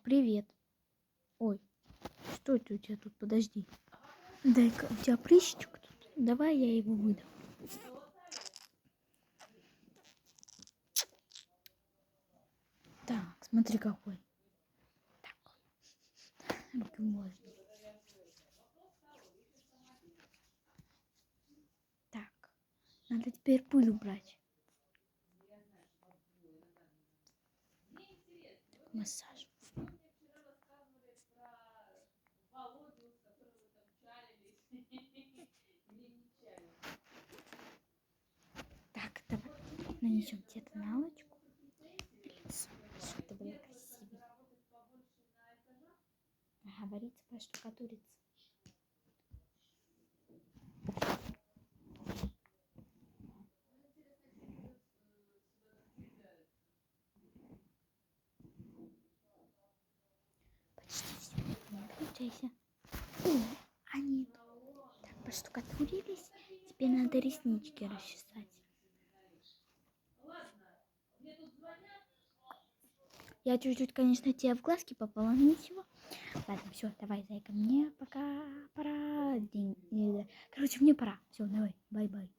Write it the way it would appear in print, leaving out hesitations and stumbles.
Привет. Ой, что это у тебя тут? Подожди. Дай-ка, у тебя прыщичек тут. Давай я его выдам. Так, смотри какой. Так, можно. Так, надо теперь пыль убрать. Так, массаж. Так, давай нанесем тебе тоналочку. Чтобы это было красиво. Говорится, проштукатуриться. Почти все. Не отключайся. Они так поштукатурились. Теперь надо реснички расчесать. Я чуть-чуть, конечно, тебе в глазки попала, но ничего. Ладно, все, давай, зайка, мне пока пора. Короче, мне пора. Все, давай, бай-бай.